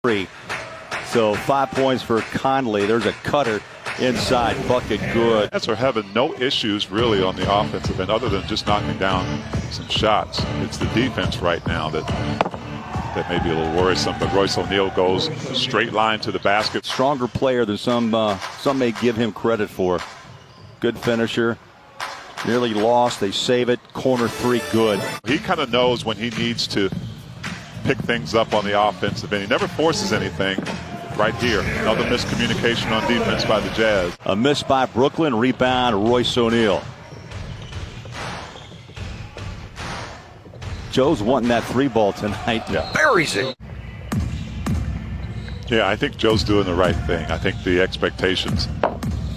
3. So 5 points for Conley. There's a cutter inside, bucket good. Nets are having no issues really on the offensive end other than just knocking down some shots. It's the defense right now that may be a little worrisome, but Royce O'Neal goes straight line to the basket. Stronger player than some may give him credit for. Good finisher. Nearly lost. They save it. Corner 3, good. He kind of knows when he needs to pick things up on the offensive end. He never forces anything. Right here, another miscommunication on defense by the Jazz. A miss by Brooklyn. Rebound, Royce O'Neal. Joe's wanting that 3 ball tonight. Yeah. Buries it. Yeah, I think Joe's doing the right thing. I think the expectations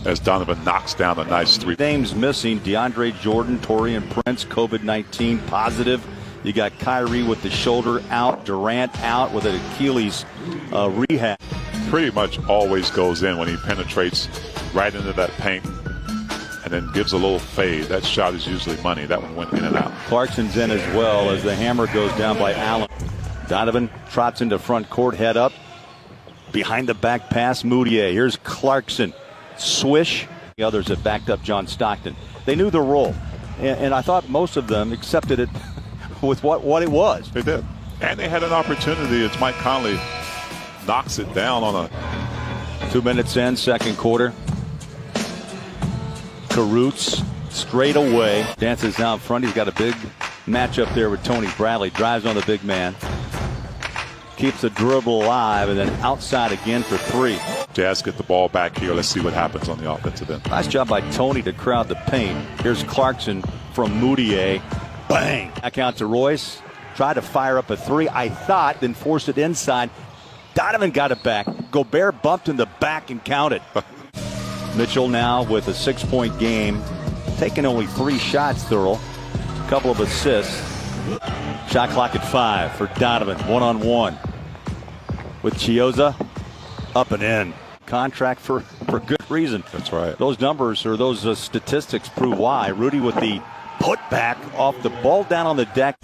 as Donovan knocks down a nice 3. Names missing: DeAndre Jordan, Taurean Prince, COVID-19 positive. You got Kyrie with the shoulder out, Durant out with an Achilles rehab. Pretty much always goes in when he penetrates right into that paint and then gives a little fade. That shot is usually money. That one went in and out. Clarkson's in as well as the hammer goes down by Allen. Donovan trots into front court, head up. Behind the back pass, Moutier. Here's Clarkson. Swish. The others have backed up John Stockton. They knew their role. And I thought most of them accepted it with what it was. They did. And they had an opportunity as Mike Conley knocks it down on a 2 minutes in, second quarter. Karutz straight away. Dances down front. He's got a big matchup there with Tony Bradley. Drives on the big man. Keeps the dribble alive and then outside again for 3. Jazz get the ball back here. Let's see what happens on the offensive end. Nice job by Tony to crowd the paint. Here's Clarkson from Moutier. Bang! Back out to Royce. Tried to fire up a 3, I thought, then forced it inside. Donovan got it back. Gobert bumped in the back and counted. Mitchell now with a 6-point game. Taking only 3 shots, Thurl. A couple of assists. Shot clock at 5 for Donovan. 1-on-1 with Chiozza. Up and in. Contract for good reason. That's right. Those numbers or those statistics prove why. Rudy with the putback off the ball down on the deck.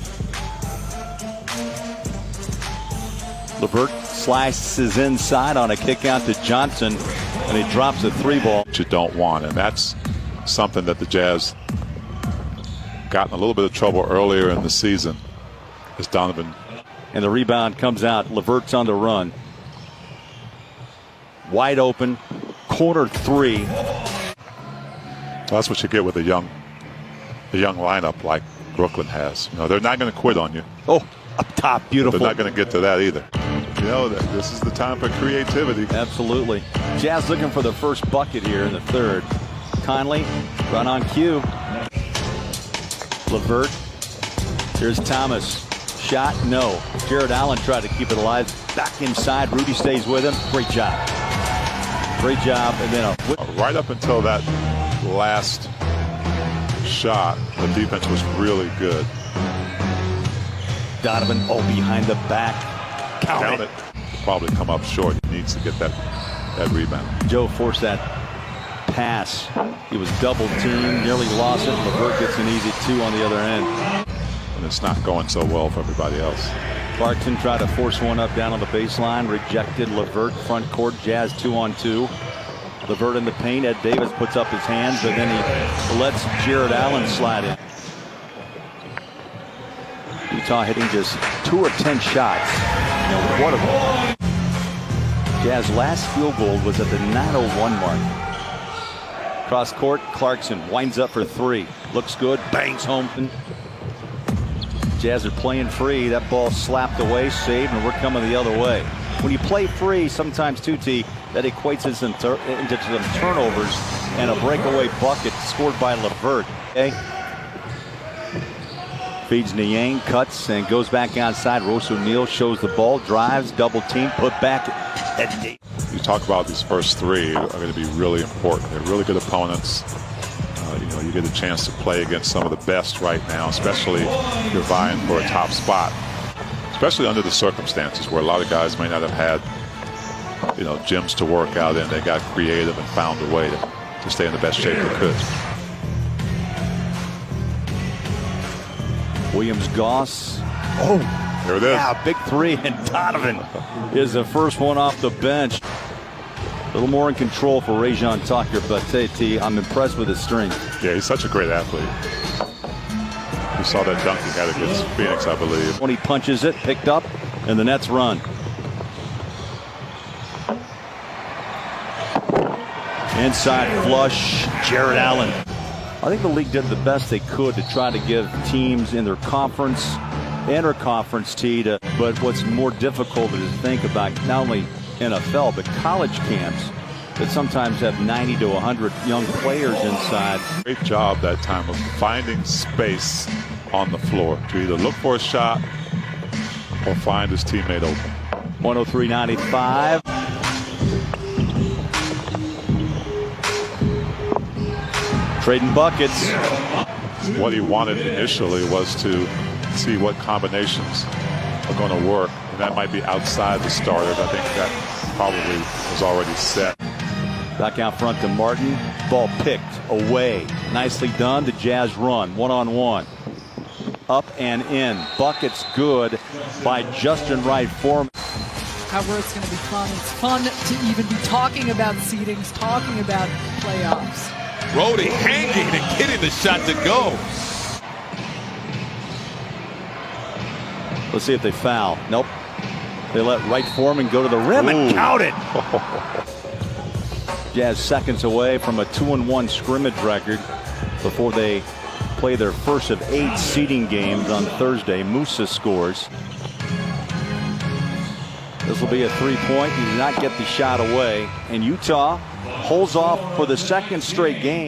LeVert slices inside on a kick out to Johnson, and he drops a 3 ball. You don't want, and that's something that the Jazz got in a little bit of trouble earlier in the season. As Donovan. And the rebound comes out. LeVert's on the run. Wide open. Corner 3. That's what you get with a young lineup like Brooklyn has. You know, they're not going to quit on you. Oh, up top, beautiful. They're not going to get to that either. You know, this is the time for creativity. Absolutely. Jazz looking for the first bucket here in the third. Conley, run on cue. LeVert. Here's Thomas. Shot, no. Jared Allen tried to keep it alive. Back inside. Rudy stays with him. Great job. Great job. And then right up until that last shot, the defense was really good. Donovan, behind the back. Count it. Probably come up short. He needs to get that rebound. Joe forced that pass. He was double teamed, nearly lost it. LeVert gets an easy 2 on the other end. And it's not going so well for everybody else. Clarkson tried to force one up down on the baseline. Rejected. LeVert front court. Jazz 2-on-2. LeVert in the paint. Ed Davis puts up his hands, but then he lets Jared Allen slide in. Utah hitting just 2 or 10 shots. What a Jazz last field goal was at the 9:01 mark. Cross court, Clarkson winds up for 3. Looks good, bangs home. Jazz are playing free. That ball slapped away, saved, and we're coming the other way. When you play free, sometimes 2T, that equates into some turnovers and a breakaway bucket scored by LeVert. Okay. Feeds Niang, cuts, and goes back outside. Royce O'Neal shows the ball, drives, double team, put back. You talk about these first 3 are going to be really important. They're really good opponents. You get a chance to play against some of the best right now, especially if you're vying for a top spot. Especially under the circumstances where a lot of guys may not have had, gyms to work out in. They got creative and found a way to stay in the best shape they could. Williams-Goss. There it is. Yeah, big three, and Donovan is the first one off the bench. A little more in control for Rajon Tucker, but I'm impressed with his strength. Yeah, he's such a great athlete. You saw that dunk he had against Phoenix, I believe. When he punches it, picked up, and the Nets run. Inside flush, Jared Allen. I think the league did the best they could to try to give teams in their conference, inter-conference tee to, but what's more difficult is to think about not only NFL, but college camps that sometimes have 90 to 100 young players inside. Great job that time of finding space on the floor to either look for a shot or find his teammate open. 103.95. Trading buckets. What he wanted initially was to see what combinations are going to work, and that might be outside the starters. I think that probably was already set. Back out front to Martin. Ball picked away. Nicely done. The Jazz run. One-on-one. Up and in. Buckets good by Justin Wright Foreman. However, it's going to be fun. It's fun to even be talking about seedings, talking about playoffs. Rhodey hanging and getting the shot to go. Let's see if they foul. Nope. They let Wright Foreman go to the rim and count it. Jazz seconds away from a 2-1 scrimmage record before they play their first of 8 seeding games on Thursday. Musa scores. This will be a 3-point. He did not get the shot away. And Utah holds off for the second straight game.